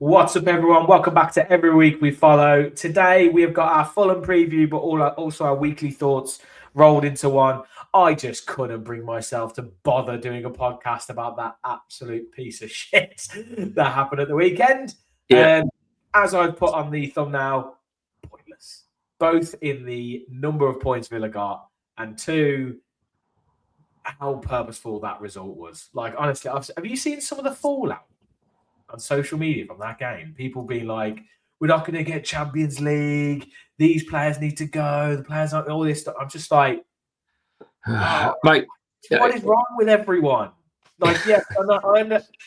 What's up, everyone? Welcome back to Every Week We Follow. Today, we have got our Fulham preview, but also our weekly thoughts rolled into one. I just couldn't bring myself to bother doing a podcast about that absolute piece of shit that happened at the weekend. Yeah. As I put on the thumbnail, pointless. Both in the number of points Villa got, and two, how purposeful that result was. Like, honestly, have you seen some of the fallout on social media from that game? People being like, we're not going to get Champions League. These players need to go. The players aren't all this stuff. I'm just like, mate, what is wrong with everyone? Like, yes,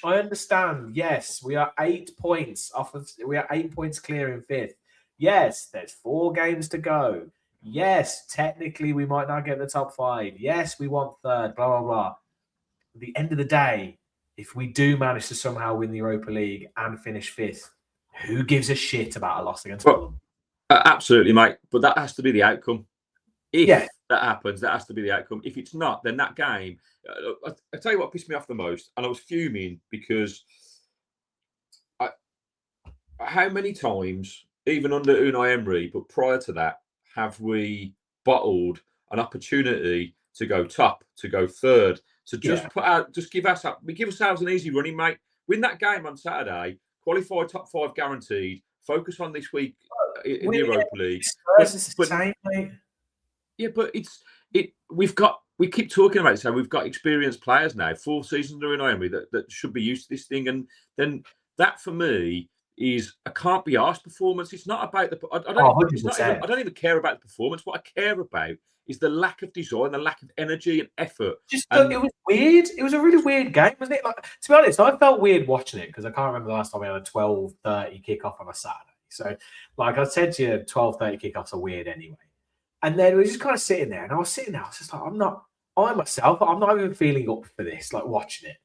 I understand. Yes, we are 8 points off of, we are 8 points clear in fifth. Yes, there's 4 games to go. Yes, technically we might not get the top 5. Yes, we want third, blah, blah, blah. At the end of the day, if we do manage to somehow win the Europa League and finish fifth, who gives a shit about a loss against Fulham? Absolutely, mate. But that has to be the outcome. If that happens, that has to be the outcome. If it's not, then that game... I'll tell you what pissed me off the most, and I was fuming because how many times, even under Unai Emery, but prior to that, have we bottled an opportunity to go top, to go third, to just give ourselves an easy running, mate. Win that game on Saturday, qualify top 5 guaranteed, focus on this week in the Europa League. But we keep talking about it, so we've got experienced players now, 4 seasons under Unai Emery that should be used to this thing, and then that for me is a can't be arsed performance. It's not about the. I don't even care about the performance. What I care about is the lack of desire, the lack of energy and effort. It was weird. It was a really weird game, wasn't it? Like, to be honest, I felt weird watching it because I can't remember the last time we had a 12:30 kickoff on a Saturday. So, like I said to you, 12:30 kickoffs are weird anyway. And then we were just kind of sitting there, and I was sitting there. I was just like, I'm not even feeling up for this. Like watching it,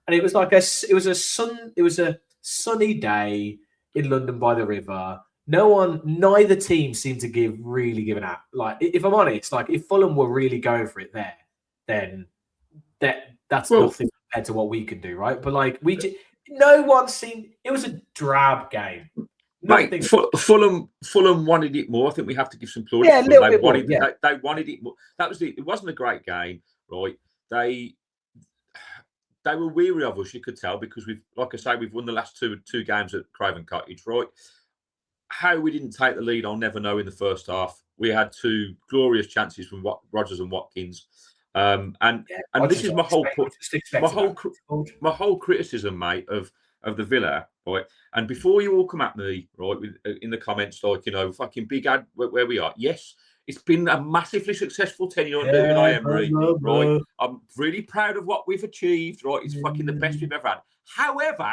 and it was like it was a sunny day in London by the river. Neither team seemed to really give an out. Like, if I'm honest, like if Fulham were really going for it there, then that's nothing compared to what we can do, right? But like no one seemed. It was a drab game. Mate, Fulham wanted it more. I think we have to give some plaudits. Yeah, a little bit more. They wanted it more. That was it. It wasn't a great game, right? They were weary of us, you could tell, because we've won the last two games at Craven Cottage, right? How we didn't take the lead, I'll never know. In the first half, we had 2 glorious chances from Rodgers and Watkins, and this is my whole criticism, mate, of the Villa, right? And before you all come at me, right, in the comments, like, fucking big ad where we are. Yes, it's been a massively successful tenure under Unai Emery, right? I'm really proud of what we've achieved, right? It's fucking the best we've ever had. However,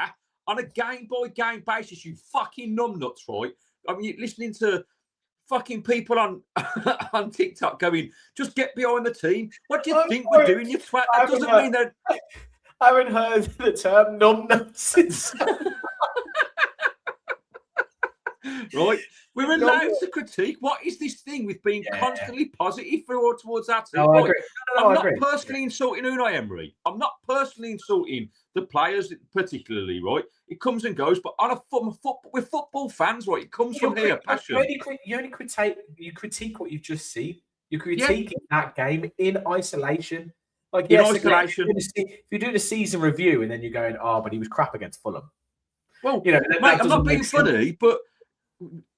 on a game-by-game basis, you fucking numbnuts, right? I mean, you're listening to fucking people on on TikTok going, just get behind the team. What do you think we're doing, you twat? That doesn't mean that... I haven't heard the term numbnuts since... Right, we're allowed to critique. What is this thing with being constantly positive towards our team? I agree. I'm not personally insulting Unai Emery. I'm not personally insulting the players particularly. Right, it comes and goes. But we're football fans, right? It comes from here, passion. You only critique what you've just seen. You're critiquing that game in isolation. Like, in isolation. If you're doing a season review and then you're going, but he was crap against Fulham. Well, mate, I'm not being funny, but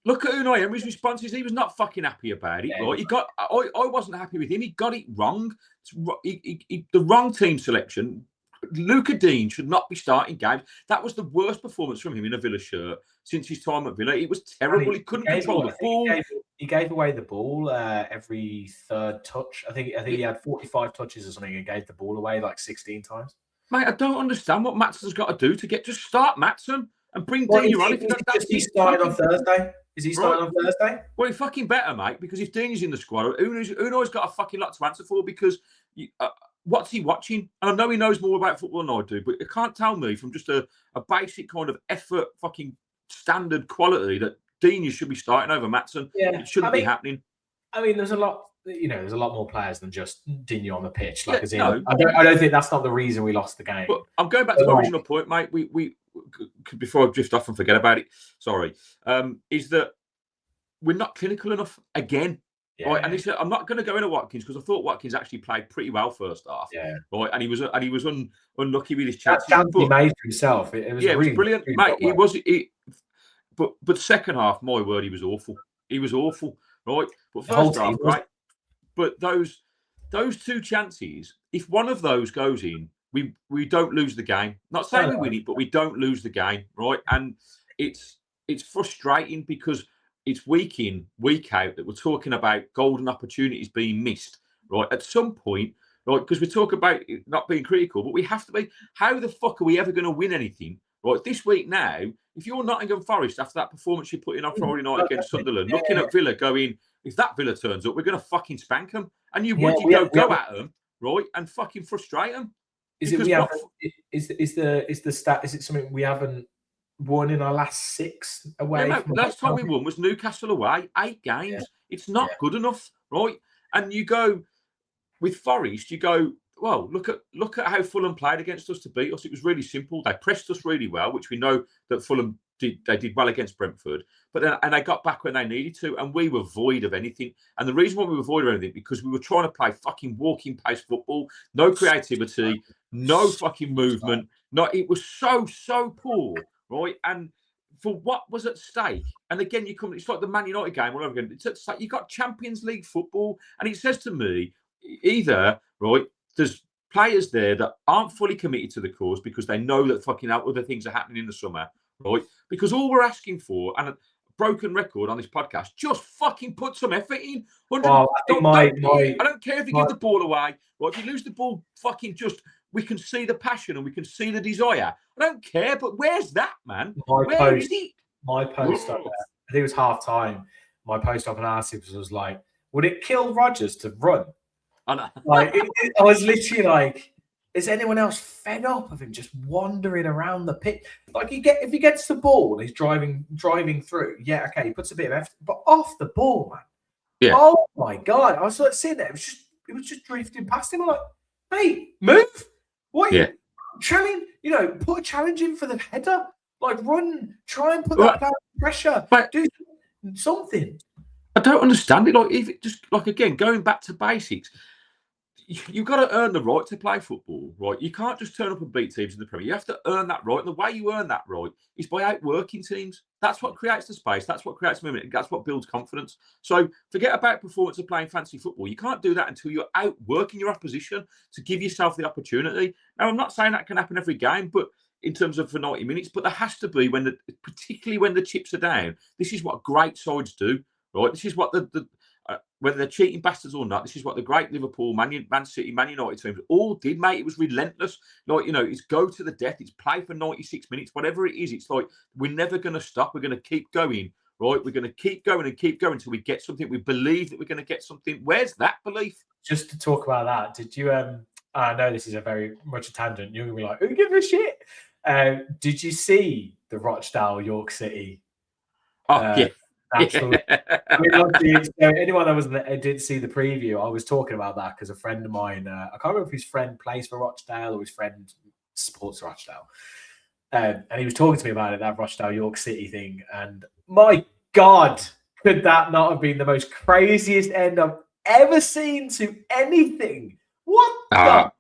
look at Unai Emery's responses. He was not fucking happy about it. Right? I wasn't happy with him. He got it wrong. The wrong team selection. Luca Dean should not be starting games. That was the worst performance from him in a Villa shirt since his time at Villa. It was terrible. He couldn't control the ball. He gave away the ball every third touch. I think he had 45 touches or something and gave the ball away like 16 times. Mate, I don't understand what Matson's got to do to just start Matson and bring Dean on. Is he starting on Thursday? Is he starting on Thursday? Well, he fucking better, mate, because if Dean's in the squad, Unai's got a fucking lot to answer for, because what's he watching? And I know he knows more about football than I do, but you can't tell me from just a basic kind of effort, fucking standard quality, that Dean should be starting over Matson. Yeah. It shouldn't be happening. I mean, there's a lot there's a lot more players than just Digne on the pitch. Like, no. I don't think that's not the reason we lost the game. But I'm going back to the original point, mate. We before I drift off and forget about it. Sorry, is that we're not clinical enough again. Yeah. Right, and I'm not going to go into Watkins because I thought Watkins actually played pretty well first half. Yeah, right, and he was unlucky with his chances. That chance he made for himself, it was really, it was brilliant, really mate. He was. But second half, my word, he was awful. He was awful, right? But first half, right? But those two chances, if one of those goes in, we don't lose the game. Not saying we win it, but we don't lose the game, right? And it's frustrating because it's week in, week out that we're talking about golden opportunities being missed, right? At some point, right? Because we talk about it not being critical, but we have to be. How the fuck are we ever going to win anything, right? This week now, if you're Nottingham Forest after that performance you put in on Friday night against Sunderland, looking at Villa going, if that Villa turns up, we're going to fucking spank them. And you go at them, right, and fucking frustrate them. Is it something we haven't won in our last 6 away? Yeah, no, last time we won was Newcastle away, 8 games. Yeah. It's not good enough, right? And you go with Forest, you go, well, look at how Fulham played against us to beat us. It was really simple. They pressed us really well, which we know that Fulham did well against Brentford, but then they got back when they needed to, and we were void of anything. And the reason why we were void of anything because we were trying to play fucking walking pace football, no creativity, no fucking movement. It was so poor, right? And for what was at stake, and again, it's like the Man United game all over again. It's at stake. You got Champions League football, and it says to me, either right, there's players there that aren't fully committed to the cause because they know that fucking other things are happening in the summer. Right, because all we're asking for, and a broken record on this podcast, just fucking put some effort in. I don't care if you give the ball away. Right, if you lose the ball, fucking we can see the passion and we can see the desire. I don't care, but where's that, man? Where is it? My post up there, I think it was half time. My post up analysis was like, would it kill Rodgers to run? I was literally like, is anyone else fed up of him just wandering around the pitch? Like if he gets the ball and he's driving through, yeah, okay, he puts a bit of effort, but off the ball, man. Yeah. Oh my god, I was like sitting there, it was just drifting past him. I'm like, mate, move. What? Yeah. Challenge, put a challenge in for the header. Like run, try and put that down pressure. But do something. I don't understand it. Like again, going back to basics. You've got to earn the right to play football, right? You can't just turn up and beat teams in the Premier. You have to earn that right. And the way you earn that right is by outworking teams. That's what creates the space. That's what creates movement. That's what builds confidence. So forget about performance of playing fancy football. You can't do that until you're outworking your opposition to give yourself the opportunity. Now, I'm not saying that can happen every game, but in terms of for 90 minutes, but there has to be particularly when the chips are down. This is what great sides do, right? This is what whether they're cheating bastards or not, this is what the great Liverpool, Man City, Man United teams all did, mate. It was relentless. It's go to the death. It's play for 96 minutes, whatever it is. It's like we're never going to stop. We're going to keep going, right? We're going to keep going until we get something. We believe that we're going to get something. Where's that belief? Just to talk about that, did you? I know this is a very much a tangent. You're going to be like, who gives a shit? Did you see the Rochdale York City? Yeah. Absolutely. So anyone that didn't see the preview, I was talking about that because a friend of mine, I can't remember if his friend plays for Rochdale or his friend supports Rochdale, and he was talking to me about it, that Rochdale York City thing. And my God, could that not have been the most craziest end I've ever seen to anything? What?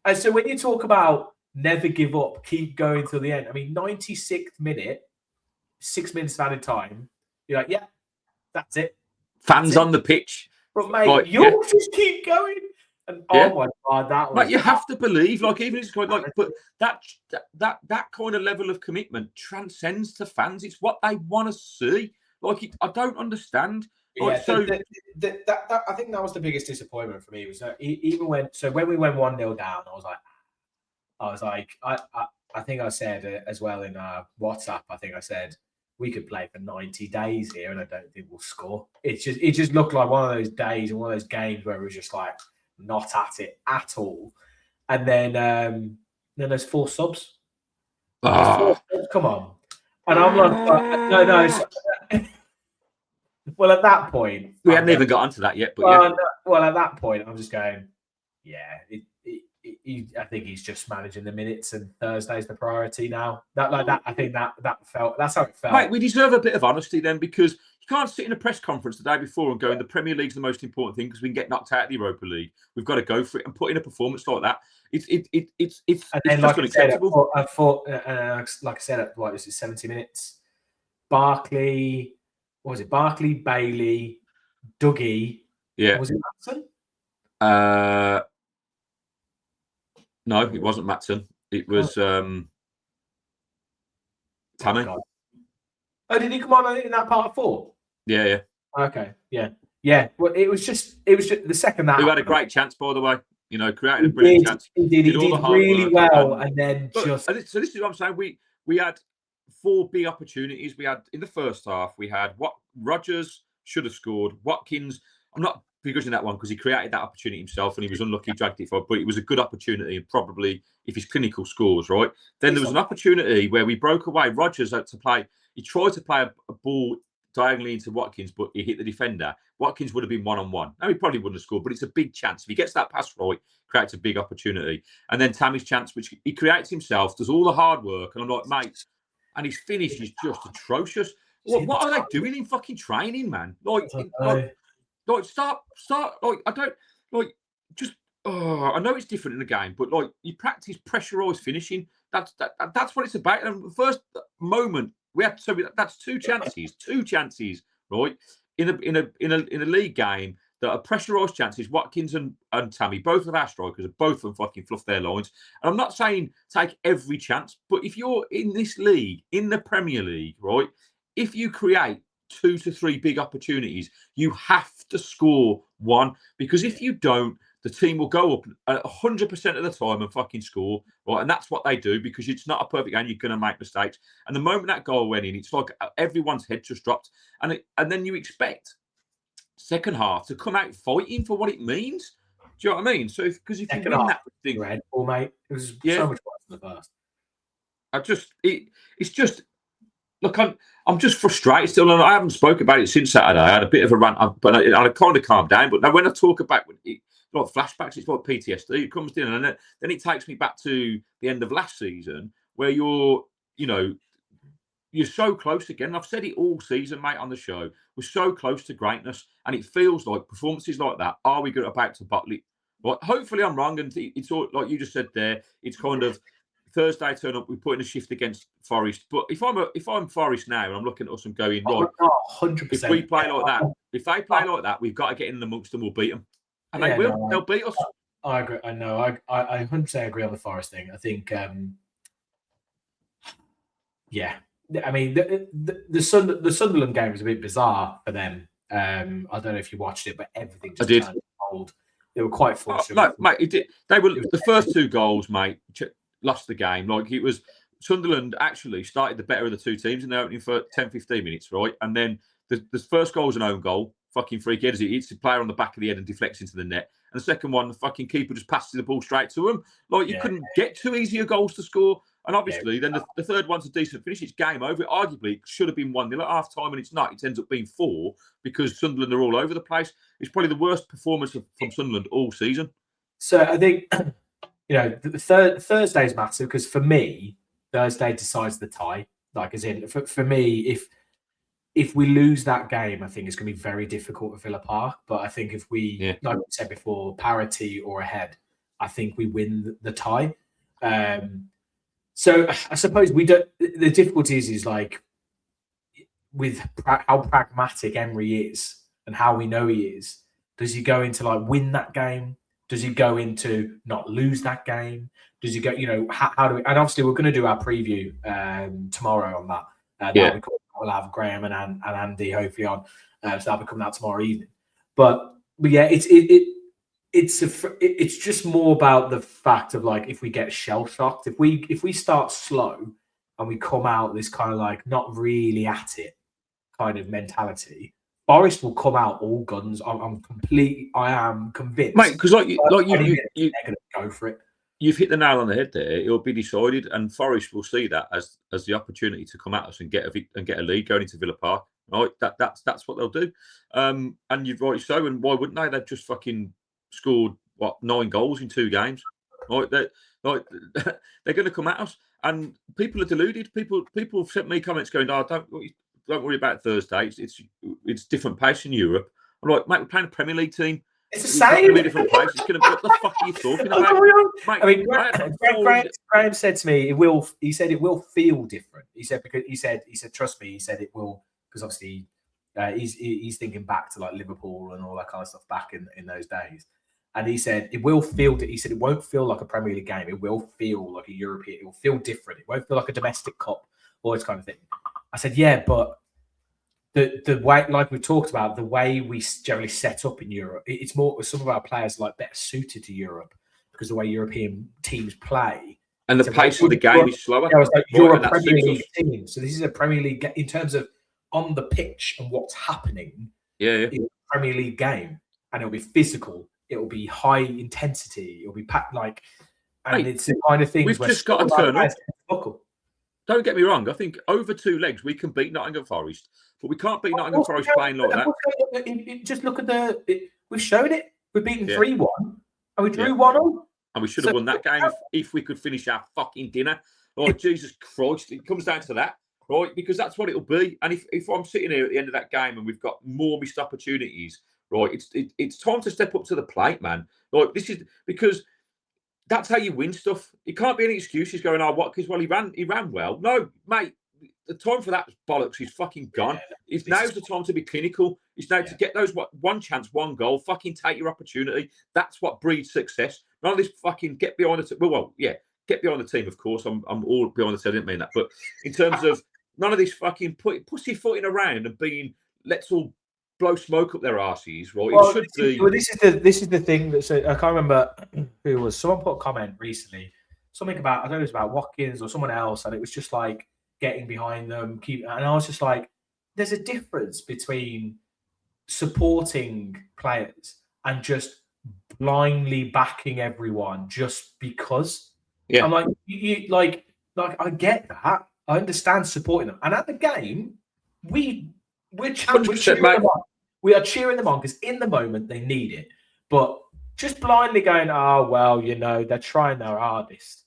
And so when you talk about never give up, keep going till the end. I mean, 96th minute, 6 minutes of added time. You're like, yeah, that's it. Fans on the pitch. But, mate, you'll just keep going. And, oh, my God, that was... Like, you have to believe, like, even if it's quite, like, but that kind of level of commitment transcends to fans. It's what they want to see. Like, I don't understand. Like, I think that was the biggest disappointment for me. Was that even when we went 1-0 down, I was like, I think I said as well in WhatsApp, I think I said, we could play for 90 days here and I don't think we'll score. It just looked like one of those days and one of those games where it was just like not at it at all. And then there's 4 subs. Come on. And I'm like, no. Well, at that point, We hadn't even got onto that yet, but well, yeah. no, well, at that point, I'm just going, yeah. I think he's just managing the minutes, and Thursday's the priority now. That. I think that's how it felt. Mate, we deserve a bit of honesty then, because you can't sit in a press conference the day before and go, the Premier League's the most important thing because we can get knocked out of the Europa League. We've got to go for it and put in a performance like that. It's just unacceptable. I thought, like I said, what was it, 70 minutes? Barkley, what was it? Barkley, Bailey, Dougie. Yeah. Was it Matson? No, it wasn't Matson. It was Tammy. Oh, did he come on in that part of 4? Yeah. Okay, yeah. Well, it was just the second that. Who had a great chance, by the way. You know, created a brilliant chance. He did really well, and then just. So this is what I'm saying. We had 4 big opportunities. We had in the first half. We had what Rodgers should have scored. Watkins. I'm not begrudging that one because he created that opportunity himself, and he was unlucky, dragged it forward. But it was a good opportunity, and probably if his clinical scores right, then there was an opportunity where we broke away. Rodgers had to play. He tried to play a ball diagonally into Watkins, but he hit the defender. Watkins would have been 1-on-1. Now, he probably wouldn't have scored, but it's a big chance. If he gets that pass right, creates a big opportunity. And then Tammy's chance, which he creates himself, does all the hard work. And I'm like, mate, and his finish is just atrocious. What are they doing in fucking training, man? Like start. Like, I don't, like, just, I know it's different in the game, but, like, you practice pressurised finishing. That's what it's about. And the first moment, that's 2 chances, right? In a league game that are pressurised chances. Watkins and Tammy, both of our strikers, both of them fucking fluff their lines. And I'm not saying take every chance, but if you're in this league, in the Premier League, right, if you create 2 to 3 big opportunities, you have to score one, because if you don't, the team will go up 100% of the time and fucking score, right? And that's what they do, because it's not a perfect game. You're going to make mistakes. And the moment that goal went in, it's like everyone's head just dropped. And then you expect second half to come out fighting for what it means. Do you know what I mean? So because if you win that thing, Red Bull, mate, it was so much worse than the first. It's just. Look, I'm just frustrated still, and I haven't spoken about it since Saturday. I had a bit of a rant, but I kind of calmed down. But now when I talk about like flashbacks, it's like PTSD. It comes in, and then it takes me back to the end of last season, where you're so close again. And I've said it all season, mate, on the show. We're so close to greatness, and it feels like performances like that. Are we about to bottle it? Well, hopefully I'm wrong, and it's all like you just said there. It's kind of. Thursday turn up, we put in a shift against Forest. But if I'm Forest now and I'm looking at us and going, right, 100%. If we play like that, if they play like that, we've got to get in amongst them. We'll beat them, and they will. They'll beat us. I agree. I know. I 100% agree on the Forest thing. I think, I mean, the Sunderland game was a bit bizarre for them. I don't know if you watched it, but everything just turned cold. They were quite fortunate. Mate, it did. They were the first 2 goals, mate. Lost the game. Like, it was Sunderland actually started the better of the 2 teams in the opening for 10-15 minutes, right? And then the first goal was an own goal, fucking freak head as it hits the player on the back of the head and deflects into the net. And the second one, the fucking keeper just passes the ball straight to him. Like, you couldn't get 2 easier goals to score. And obviously, then the third one's a decent finish. It's game over. Arguably, it should have been 1-0 at half time, and it's not. It ends up being 4 because Sunderland are all over the place. It's probably the worst performance from Sunderland all season. So I think. The Thursday's massive because for me, Thursday decides the tie. Like, as in, for me, if we lose that game, I think it's going to be very difficult at Villa Park. But I think if we, like we said before, parity or ahead, I think we win the tie. So I suppose we don't. The difficulties is like with how pragmatic Emery is and how we know he is. Does he go into like win that game? Does he go into not lose that game? Does he go, how do we, and obviously we're going to do our preview tomorrow on that. We'll have Graham and Andy hopefully on. So that'll be coming out tomorrow evening. But yeah, it's just more about the fact of like, if we get shell shocked, if we start slow and we come out this kind of like not really at it kind of mentality, Forest will come out all guns. I am convinced, mate. Because you they're going to go for it. You've hit the nail on the head there. It'll be decided, and Forest will see that as the opportunity to come at us and get a lead going into Villa Park. right? That's what they'll do. And you've rightly so. And why wouldn't they? They've just fucking scored 9 goals in 2 games. Right? They're going to come at us, and people are deluded. People have sent me comments going, "Oh, don't worry about Thursday. It's different pace in Europe." I'm like, mate, we're playing a Premier League team. It's the same. It's different pace. It's going to. What the fuck are you talking about? Mate, I mean, Graham said to me, "It will." He said it will feel different. He said because he said trust me. He said it will because obviously he's thinking back to like Liverpool and all that kind of stuff back in those days. And he said it will feel. He said it won't feel like a Premier League game. It will feel like a European. It will feel different. It won't feel like a domestic cup, all this kind of thing. I said, yeah, but the way, like we talked about, the way we generally set up in Europe, it's more. Some of our players are like better suited to Europe because the way European teams play and the pace of the game is slower. Yeah, like you're a Premier League team, so this is a Premier League in terms of on the pitch and what's happening. Yeah. It's a Premier League game, and it'll be physical. It will be high intensity. It'll be packed and hey, it's the kind of things we've just got to turn up. Don't get me wrong. I think over 2 legs we can beat Nottingham Forest, but we can't beat Nottingham Forest playing like that. Just look at we've shown it. We've beaten 3-1, and we drew 1-1. And we should have won that game if we could finish our fucking dinner. Like Jesus Christ, it comes down to that, right? Because that's what it'll be. And if I'm sitting here at the end of that game and we've got more missed opportunities. Right, it's time to step up to the plate, man. Like this is because that's how you win stuff. It can't be any excuses going, "Oh, Watkins, well, he ran well." No, mate, the time for that bollocks is fucking gone. Now's the time to be clinical. It's now to get those one chance, 1 goal. Fucking take your opportunity. That's what breeds success. None of this fucking get behind the team. Get behind the team. Of course, I'm all behind the team. I didn't mean that, but in terms of none of this fucking pussyfooting around and being let's all blow smoke up their arses, right? Well, it should be. Well, this is the thing that I can't remember who it was. Someone put a comment recently, something about I don't know if it was about Watkins or someone else, and it was just like getting behind them, and I was just like, there's a difference between supporting players and just blindly backing everyone just because. Yeah, I'm like you like I get that. I understand supporting them, and at the game, we're cheering them on. We are cheering them on because in the moment they need it. But just blindly going, "Oh well, they're trying their hardest,"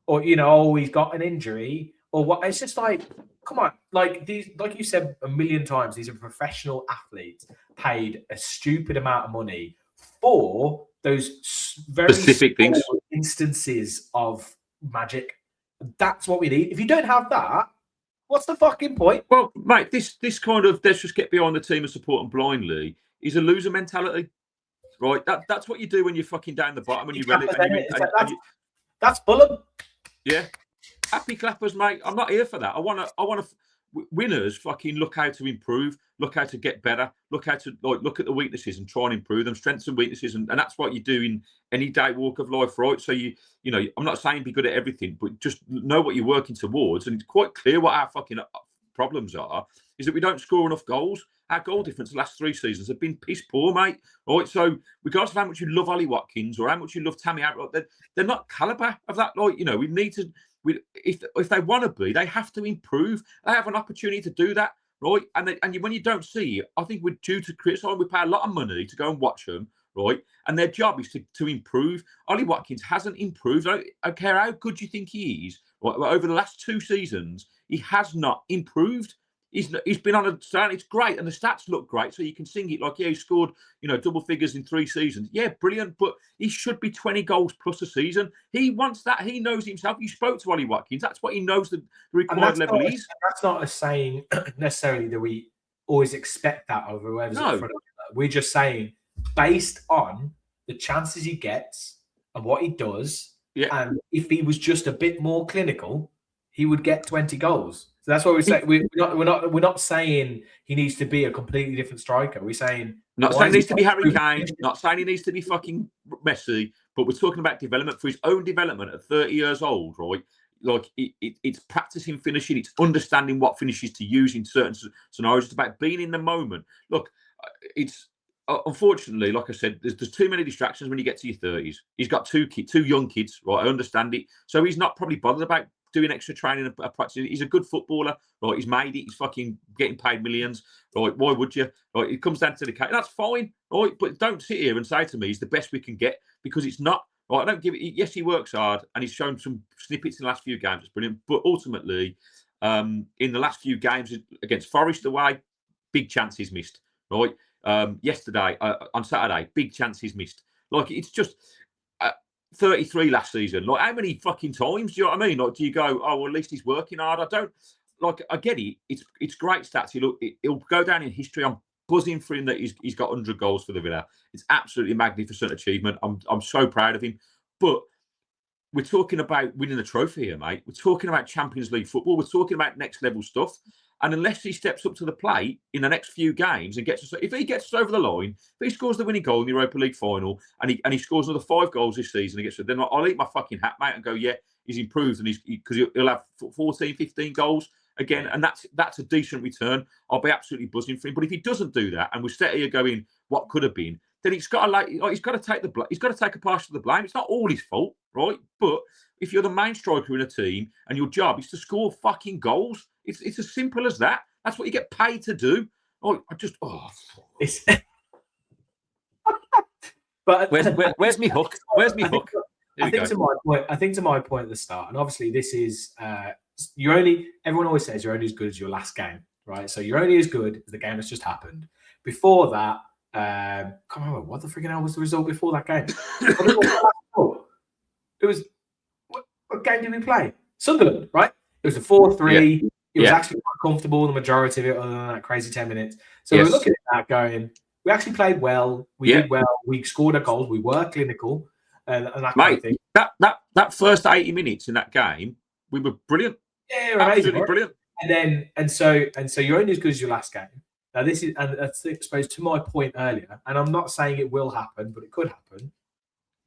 or "Oh, he's got an injury," or what? It's just like, come on, like these, like you said a million times, these are professional athletes paid a stupid amount of money for those very specific things, instances of magic. That's what we need. If you don't have that, what's the fucking point? Well, mate, this kind of let's just get behind the team and support them blindly is a loser mentality, right? That's what you do when you're fucking down the bottom and you run it. That's Fulham. Yeah, happy clappers, mate. I'm not here for that. I want to. Winners fucking look how to improve, look how to get better, look how to look at the weaknesses and try and improve them, strengths and weaknesses, and that's what you do in any day walk of life, right? So you know, I'm not saying be good at everything, but just know what you're working towards, and it's quite clear what our fucking problems are. Is that we don't score enough goals. Our goal difference the last 3 seasons have been piss poor, mate. Right, so regardless of how much you love Ollie Watkins or how much you love Tammy Abbott, they're not caliber of that. We need to. If they want to be, they have to improve. They have an opportunity to do that, right? And when you don't see it, I think we're due to criticise. We pay a lot of money to go and watch them, right? And their job is to improve. Ollie Watkins hasn't improved. I don't care how good you think he is. Right? Over the last 2 seasons, he has not improved. He's been on a start. It's great, and the stats look great, so you can sing it like, he scored, double figures in 3 seasons. Yeah, brilliant, but he should be 20 goals plus a season. He wants that. He knows himself. You spoke to Ollie Watkins. That's what he knows the required level is. That's not a saying necessarily that we always expect that of whoever's in front of us. We're just saying, based on the chances he gets and what he does, and if he was just a bit more clinical, he would get 20 goals. So that's what we're saying. We're not saying he needs to be a completely different striker. We're saying not saying he needs to be Harry Kane, not saying he needs to be fucking Messi, but we're talking about development for his own development at 30 years old, right? Like it's practicing finishing, it's understanding what finishes to use in certain scenarios. It's about being in the moment. Look, it's unfortunately, like I said, there's too many distractions when you get to your 30s. He's got 2 young kids, right? I understand it. So he's not probably bothered about doing extra training and practice. He's a good footballer, right? He's made it. He's fucking getting paid millions, right? Why would you? Right? It comes down to the case. That's fine, right? But don't sit here and say to me he's the best we can get, because it's not. Right? I don't give it. Yes, he works hard and he's shown some snippets in the last few games. It's brilliant. But ultimately, in the last few games against Forest away, big chances missed, right? Yesterday, on Saturday, big chances missed. Like, it's just 33 last season. Like, how many fucking times, do you know what I mean? Like, do you go, oh, well, at least he's working hard? I don't, like, I get it. It's great stats. He'll go down in history. I'm buzzing for him that he's got 100 goals for the Villa. It's absolutely magnificent achievement. I'm so proud of him. But we're talking about winning a trophy here, mate. We're talking about Champions League football. We're talking about next level stuff. And unless he steps up to the plate in the next few games and if he gets us over the line, if he scores the winning goal in the Europa League final and he scores another 5 goals this season, then I'll eat my fucking hat, mate, and go, yeah, he's improved, and because he'll have 14, 15 goals again, and that's a decent return. I'll be absolutely buzzing for him. But if he doesn't do that, and we're sitting here going, what could have been, then he's got to take a part of the blame. It's not all his fault, right? But if you're the main striker in a team and your job is to score fucking goals, it's as simple as that. That's what you get paid to do. It's. But where's me hook? Where's me hook? I think to my point at the start, and obviously this is everyone always says you're only as good as your last game, right? So you're only as good as the game that's just happened. Before that, can't remember what the freaking hell was the result before that game. It was what game did we play? Sunderland, right? It was a 4-3. Yeah. It was actually quite comfortable, the majority of it, other than that crazy 10 minutes. So we're looking at that going, we actually played well. We did well. We scored our goals. We were clinical. And that kind of thing. That first 80 minutes in that game, we were brilliant. Yeah, absolutely brilliant. And so you're only as good as your last game. Now this is, and that's, I suppose, to my point earlier, and I'm not saying it will happen, but it could happen.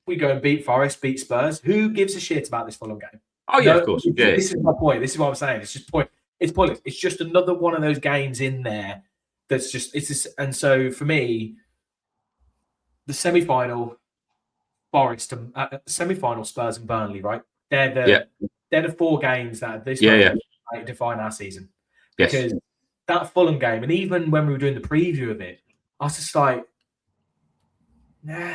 We go and beat Forest, beat Spurs. Who gives a shit about this Fulham game? Oh yeah, of course. Yeah. This is my point. This is what I'm saying. It's just point. It's pointless. It's just another one of those games in there that's just and so for me, the semi-final Forest and semi-final Spurs and Burnley, right? They're the 4 games that this define our season. Because that Fulham game, and even when we were doing the preview of it, I was just like, nah,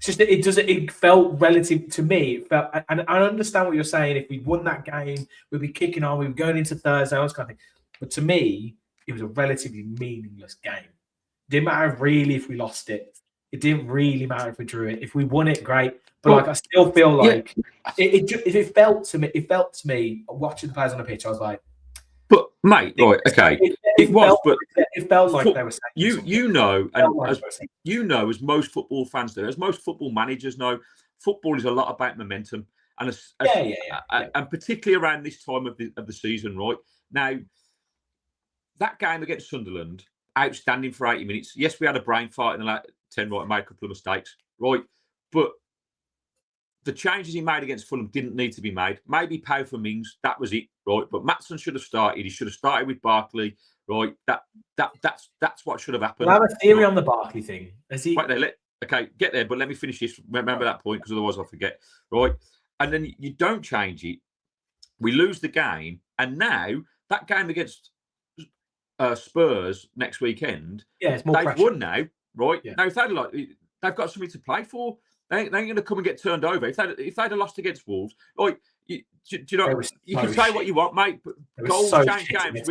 it felt relative to me. It felt, and I understand what you're saying. If we'd won that game, we'd be kicking on. We were going into Thursday, all this kind of thing. But to me, it was a relatively meaningless game. It didn't matter really if we lost it. It didn't really matter if we drew it. If we won it, great. But I still feel like it felt to me. It felt to me watching the players on the pitch. I was like, but mate, right, okay, it felt like they were saying as most football fans do, as most football managers know, football is a lot about momentum, and and particularly around this time of the season, right? Now, that game against Sunderland, outstanding for 80 minutes. Yes, we had a brain fart in the last 10, right, and made a couple of mistakes, right? But the changes he made against Fulham didn't need to be made. Maybe Pau for Mings, that was it, right? But Maatson should have started. He should have started with Barkley, right? That's what should have happened. I have a theory on the Barkley thing. Right there, get there, but let me finish this. Remember that point, because otherwise I'll forget, right? And then you don't change it. We lose the game, and now that game against Spurs next weekend, it's more they've pressure. won now, right? Yeah. Now, if they've got something to play for. They ain't going to come and get turned over. If they'd have lost against Wolves, like, you know, you can say what you want, mate, but goals change games.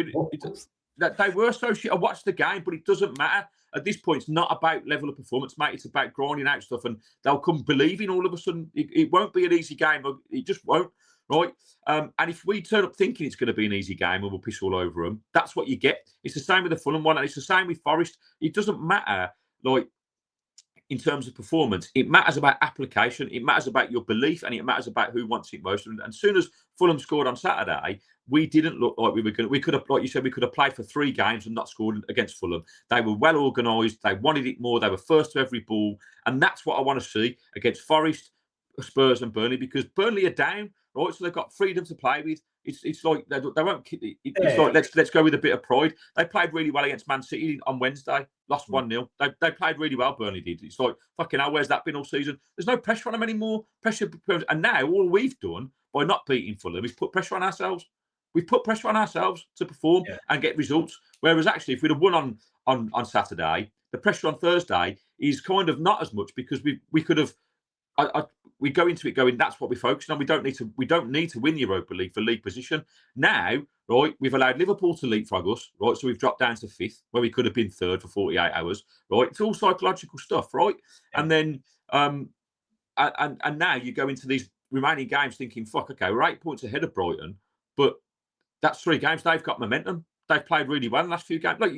They were so shit. I watched the game, but it doesn't matter. At this point, it's not about level of performance, mate. It's about grinding out stuff, and they'll come believing all of a sudden. It won't be an easy game. It just won't, right? And if we turn up thinking it's going to be an easy game and we'll piss all over them, that's what you get. It's the same with the Fulham one, and it's the same with Forest. It doesn't matter, like, in terms of performance, it matters about application, it matters about your belief, and it matters about who wants it most. And as soon as Fulham scored on Saturday, we didn't look like we could have, like you said, we could have played for 3 games and not scored against Fulham. They were well organised, they wanted it more, they were first to every ball, and that's what I want to see against Forest, Spurs, and Burnley, because Burnley are down, right? So they've got freedom to play with. It's like they won't. It's like let's go with a bit of pride. They played really well against Man City on Wednesday, lost 1-0. They played really well. Burnley did. It's like, fucking hell, where's that been all season? There's no pressure on them anymore. And now all we've done by not beating Fulham is put pressure on ourselves. We've put pressure on ourselves to perform and get results. Whereas actually, if we'd have won on Saturday, the pressure on Thursday is kind of not as much because we could have. We go into it going, that's what we're focusing on. We don't need to win the Europa League for league position. Now, right, we've allowed Liverpool to leapfrog us, right? So we've dropped down to 5th, where we could have been 3rd for 48 hours, right? It's all psychological stuff, right? Yeah. And then and now you go into these remaining games thinking, fuck, okay, we're 8 points ahead of Brighton, but that's 3 games. They've got momentum. They've played really well in the last few games. Like,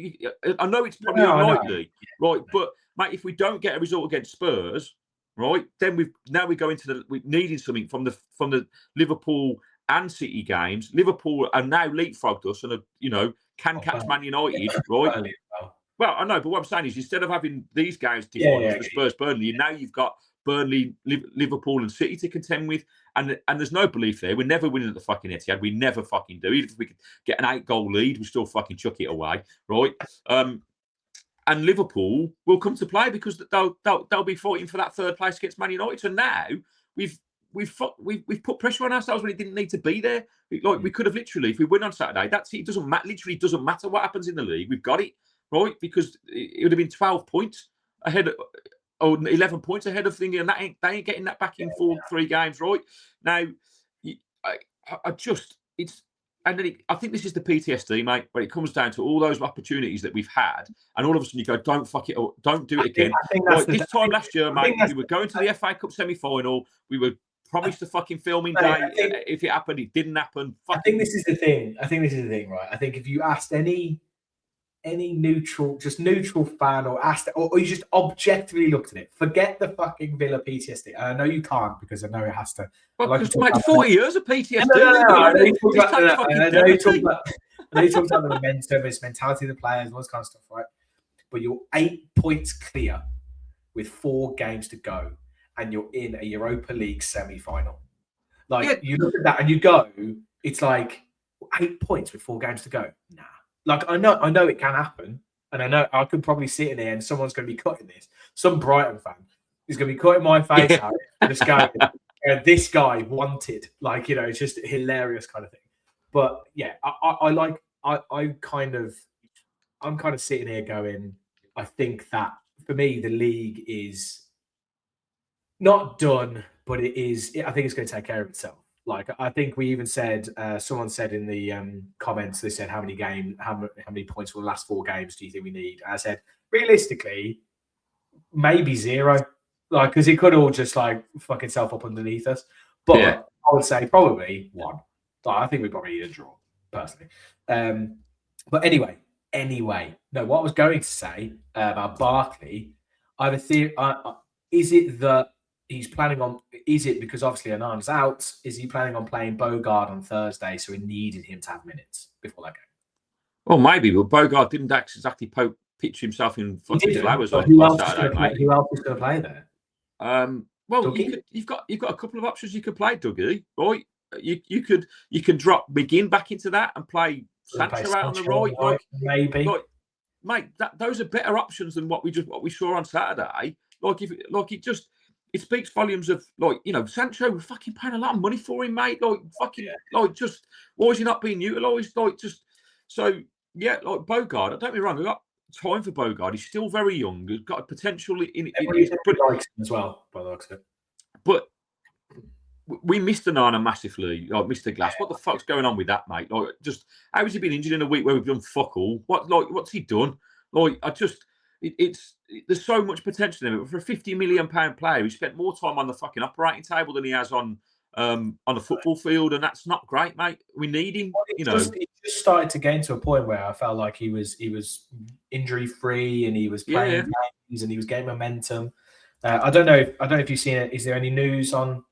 I know it's probably unlikely, right? But mate, if we don't get a result against Spurs, right, then we go into we needing something from the Liverpool and City games. Liverpool are now leapfrogged us and can catch Man United, right? Well, I know, but what I'm saying is instead of having these games defined the Spurs, Burnley, now you've got Burnley, Liverpool, and City to contend with, and there's no belief there. We're never winning at the fucking Etihad. We never fucking do. Even if we could get an 8-goal lead, we still fucking chuck it away, right? And Liverpool will come to play because they'll be fighting for that 3rd place against Man United. So now we've put pressure on ourselves when it didn't need to be there. Like we could have literally, if we win on Saturday, that's it. It doesn't matter. Literally doesn't matter what happens in the league. We've got it, right? Because it would have been 12 points ahead. Or 11 points ahead of thinking, and they ain't getting that back in 3 games, right? Now, I think this is the PTSD, mate, where it comes down to all those opportunities that we've had, and all of a sudden you go, don't fuck it up, don't do it again. This time last year, mate, we were going to the FA Cup semi-final, we were promised a fucking filming day. If it happened, it didn't happen. I think this is the thing, right? I think if you asked any neutral fan or asked, or you just objectively looked at it, forget the fucking Villa PTSD. And I know you can't because I know it has to. Well, because mate, 40 years of PTSD. I know you talk about the momentum, it's mentality of the players, all this kind of stuff, right? But you're 8 points clear with 4 games to go, and you're in a Europa League semi-final. Like you look at that and you go, it's like 8 points with 4 games to go. Nah. Like I know it can happen, and I know I could probably sit in there and someone's going to be cutting this. Some Brighton fan is going to be cutting my face out and just going, "This guy wanted," like it's just hilarious kind of thing. But yeah, I'm kind of sitting here going, I think that for me the league is not done, but it is. I think it's going to take care of itself. Like I think we even said, someone said in the comments, they said how many points for the last 4 games do you think we need? And I said realistically, maybe 0, like because it could all just like fuck itself up underneath us. But I would say probably 1. Like, I think we probably need a draw personally. But anyway, no. What I was going to say about Barkley, I have a theory. Is it that he's planning on? Is it because obviously Anan's out? Is he planning on playing Bogard on Thursday? So he needed him to have minutes before that game. Well, maybe, but Bogard didn't exactly pitch himself in fucking flowers on Saturday, mate. Who else is going to play there? Well, you've got a couple of options. You could play Dougie, right? You can drop McGinn back into that and play Sancho out on the right, like maybe. Like, mate, those are better options than what we saw on Saturday. It speaks volumes of Sancho. We're fucking paying a lot of money for him, mate. Why is he not being utilised? Bogard. Don't get me wrong, we've got time for Bogard. He's still very young. He's got a potential in likes him as well, by the looks of it. But we missed Onana massively. Mr. Glass. What the fuck's going on with that, mate? How has he been injured in a week where we've done fuck all? What's he done? There's so much potential in it. For a £50 million player, he spent more time on the fucking operating table than he has on the football field, and that's not great, mate. We need him. He just started to get to a point where I felt like he was injury free and he was playing games and he was getting momentum. I don't know if you've seen it. Is there any news on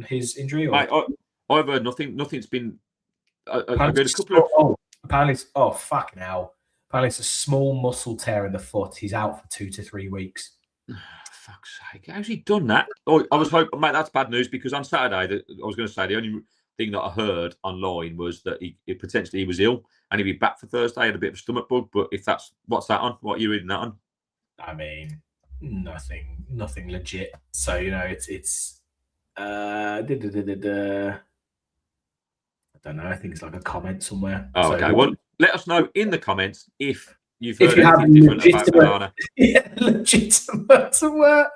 his injury? Or? Mate, I've heard nothing. Nothing's been. I've heard a couple of. Apparently, fucking hell. Apparently, it's a small muscle tear in the foot. He's out for 2 to 3 weeks. Fuck's sake. How's he done that? I was hoping, mate, that's bad news because on Saturday, I was going to say the only thing that I heard online was that he potentially was ill and he'd be back for Thursday. He had a bit of a stomach bug. But if what's that on? What are you reading that on? I mean, nothing legit. So, it's don't know. I think it's like a comment somewhere. Oh, So, okay. Well, let us know in the comments if you've if heard you have anything different about banana. Yeah, legitimate somewhere.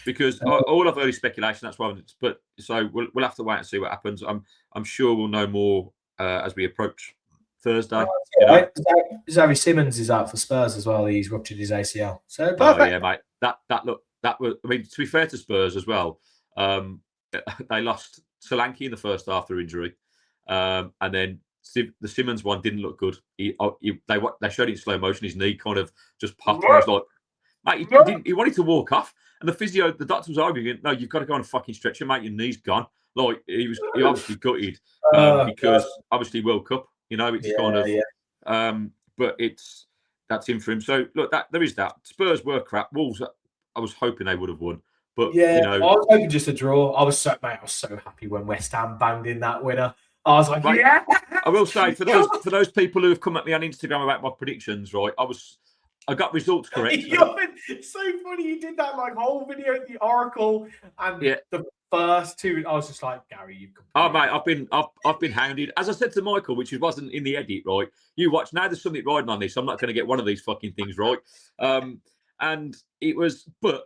Because all I've heard is speculation. That's why. But so we'll have to wait and see what happens. I'm sure we'll know more as we approach Thursday. Right. Xavi Simons is out for Spurs as well. He's ruptured his ACL. So perfect. Oh yeah, mate. That was. I mean, to be fair to Spurs as well, they lost Solanke in the first half through injury, and then the Simmons one didn't look good. They showed it in slow motion. His knee kind of just popped. And he was like, mate, he wanted to walk off, and the doctor was arguing, no, you've got to go on a fucking stretcher, mate. Your knee's gone. Like he obviously gutted because obviously World Cup. It's kind of, but that's in for him. So look, there is that. Spurs were crap. Wolves, I was hoping they would have won, but I was hoping just a draw. I was so happy when West Ham banged in that winner. I was like, right. yeah. I will say for those people who have come at me on Instagram about my predictions, right? I got results correct. It's so funny you did that whole video at the Oracle and the first two. I was just like, Gary, you've mate, I've been hounded. As I said to Michael, which wasn't in the edit, right? You watch now. There's something riding on this. I'm not going to get one of these fucking things right. And it was, but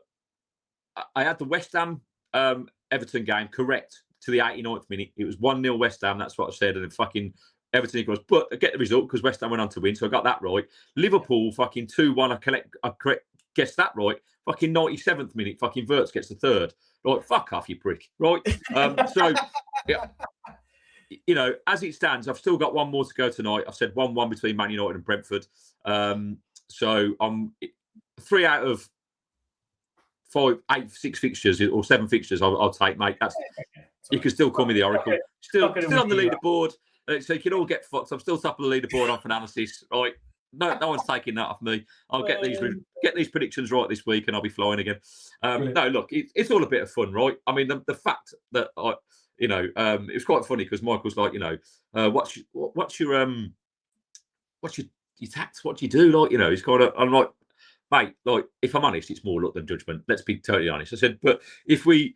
I had the West Ham Everton game correct to the 89th minute. It was 1-0 West Ham. That's what I said, and then fucking Everton equals. But I get the result because West Ham went on to win, so I got that right. Liverpool fucking 2-1. I guessed that right. Fucking 97th minute. Fucking Wirtz gets the third. Right, fuck off, you prick. Right. So, yeah, as it stands, I've still got one more to go tonight. I've said 1-1 between Man United and Brentford. So I'm 3 out of 6 fixtures or 7 fixtures. I'll take, mate. You can still call me the Oracle. Still on the leaderboard. So you can all get fucked. I'm still top of the leaderboard on analysis. Right? No one's taking that off me. I'll get these predictions right this week, and I'll be flying again. No, look, it's all a bit of fun, right? I mean, the fact that it was quite funny because Michael's like, what's your tax? What do you do? Like, it's kind of. I'm like, mate, like, if I'm honest, it's more luck than judgment. Let's be totally honest. I said, but if we're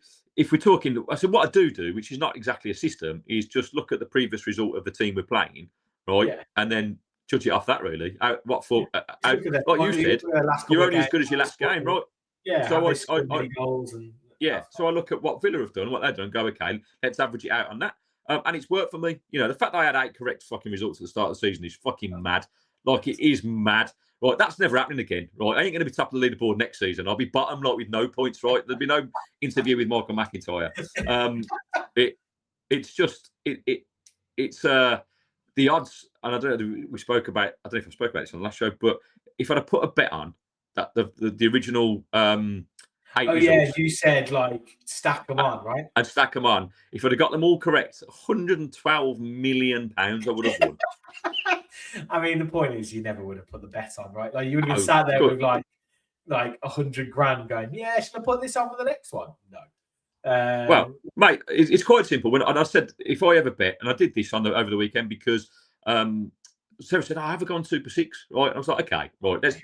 talking, I said, what I do, which is not exactly a system, is just look at the previous result of the team we're playing, right, and then judge it off that. Really, like you said, you're only as good as your last game, right? Yeah. So goals and so I look at what Villa have done, what they've done. Go, okay, let's average it out on that, and it's worked for me. The fact that I had 8 correct fucking results at the start of the season is fucking mad. Like, it is mad. Right, that's never happening again. Right, I ain't going to be top of the leaderboard next season. I'll be bottom, like, with no points. Right, there'll be no interview with Michael McIntyre. It's the odds, and I don't know. We spoke about. I don't know if I spoke about this on the last show, but if I'd have put a bet on that the original 8 results, you said stack them on, right? I'd stack them on. If I'd have got them all correct, £112 million I would have won. I mean, the point is, you never would have put the bet on, right? Like, you would have been sat there with like 100 grand, going, "Yeah, should I put this on for the next one?" No. Well, mate, it's quite simple. And I said, if I ever bet, and I did this over the weekend because Sarah said, "I have a go on Super 6," right? I was like, "Okay, right,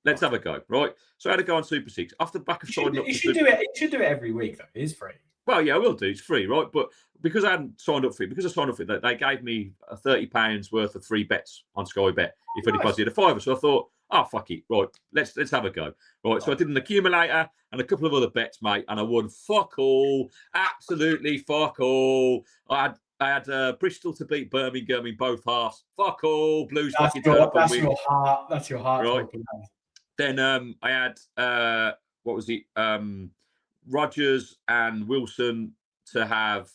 let's have a go," right? So I had a go on Super 6 off the back of signing up. You should do it. You should do it every week, though. It is free. Well, yeah, I will do. It's free, right? But because I hadn't signed up for it, they gave me £30 worth of free bets on Sky Bet if I deposited a £5. So I thought, oh, fuck it, right? Let's have a go, right? So I did an accumulator and a couple of other bets, mate, and I won fuck all, absolutely fuck all. I had Bristol to beat Birmingham in both halves. Fuck all, Blues fucking turn up and win. That's your heart. Right. Then I had what was it? Rodgers and Wilson to have,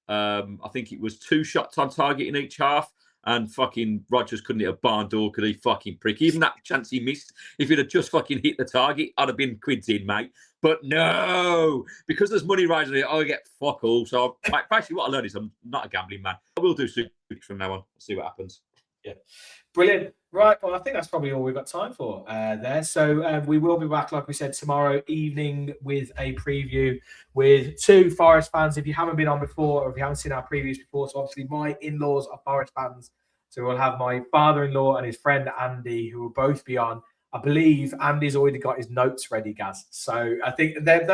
I think it was 2 shots on target in each half, and fucking Rodgers couldn't hit a barn door, could he? Fucking prick. Even that chance he missed, if he'd have just fucking hit the target, I'd have been quids in, mate. But no, because there's money rising, I get fuck all. So basically what I learned is I'm not a gambling man. I will do Super from now on. See what happens. Yeah. Brilliant. Right. Well, I think that's probably all we've got time for there. So we will be back, like we said, tomorrow evening with a preview with 2 Forest fans. If you haven't been on before, or if you haven't seen our previews before, so obviously my in-laws are Forest fans. So we'll have my father-in-law and his friend Andy, who will both be on. I believe Andy's already got his notes ready, Gaz. So I think they're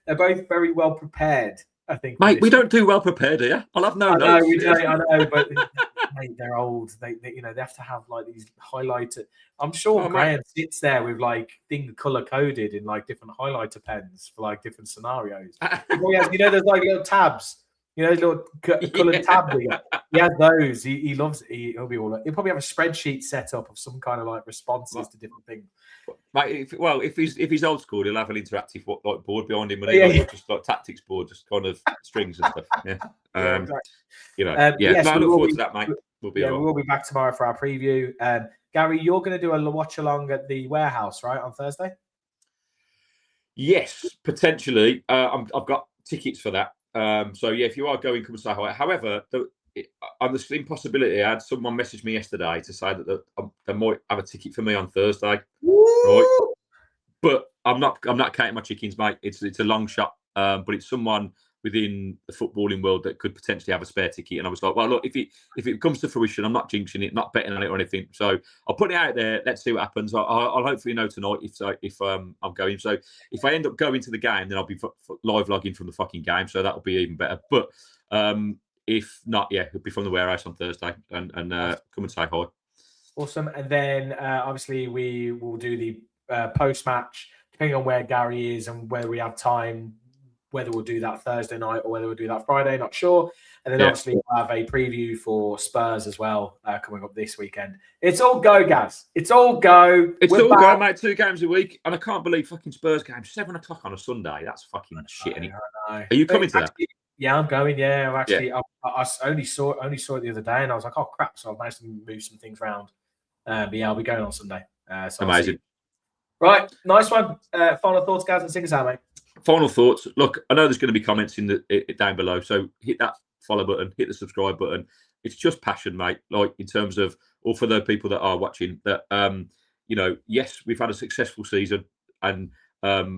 both very well prepared I think. Mate, we don't do well prepared here. I'll have no I know, notes. we don't, I know, but mate, they're old. They they have to have like these highlighter. I'm sure Graham sits there with like things color coded in like different highlighter pens for like different scenarios. There's like little tabs. Little coloured tabs. He has those. He loves. He'll be all. He'll probably have a spreadsheet set up of some kind of like responses to different things. Mate, if he's old school, he'll have an interactive like board behind him, and just like tactics board, just kind of strings and stuff. Yeah, exactly. I look forward to that, mate. We will be back tomorrow for our preview. Gary, you're going to do a watch along at the warehouse, right, on Thursday? Yes, potentially. I've got tickets for that. So yeah, if you are going, come and say hi. However, on the slim possibility, I had someone message me yesterday to say that they might have a ticket for me on Thursday. Right? But I'm not counting my chickens, mate. It's a long shot, but it's someone within the footballing world that could potentially have a spare ticket. And I was like, well, look, if it comes to fruition, I'm not jinxing it, not betting on it or anything. So I'll put it out there. Let's see what happens. I'll hopefully know tonight if I'm going. So if I end up going to the game, then I'll be live logging from the fucking game. So that'll be even better. But if not, yeah, it'll be from the warehouse on Thursday and come and say hi. Awesome. And then obviously we will do the post-match, depending on where Gary is and whether we have time, whether we'll do that Thursday night or whether we'll do that Friday, not sure. And then obviously we'll have a preview for Spurs as well coming up this weekend. It's all go, Gaz. It's all go. We're all go, mate. 2 games a week. And I can't believe fucking Spurs game, 7 o'clock on a Sunday. That's fucking shit. I know. Are you coming to that? Yeah, I'm going. Yeah, I only saw it the other day and I was like, oh, crap. So I've managed to move some things around. But yeah, I'll be going on Sunday. So amazing. Right, nice one. Final thoughts, Gaz, and sing us out, mate. Final thoughts. Look, I know there's going to be comments down below, so hit that follow button, hit the subscribe button. It's just passion, mate. Like in terms of, or for the people that are watching, that yes, we've had a successful season and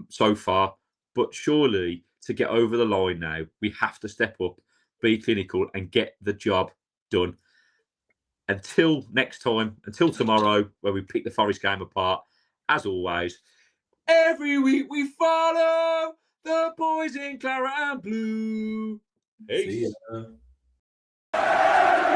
so far, but surely to get over the line now, we have to step up, be clinical, and get the job done. Until next time, until tomorrow, where we pick the Forest game apart. As always, every week we follow the boys in Claret and Blue. Peace. See ya.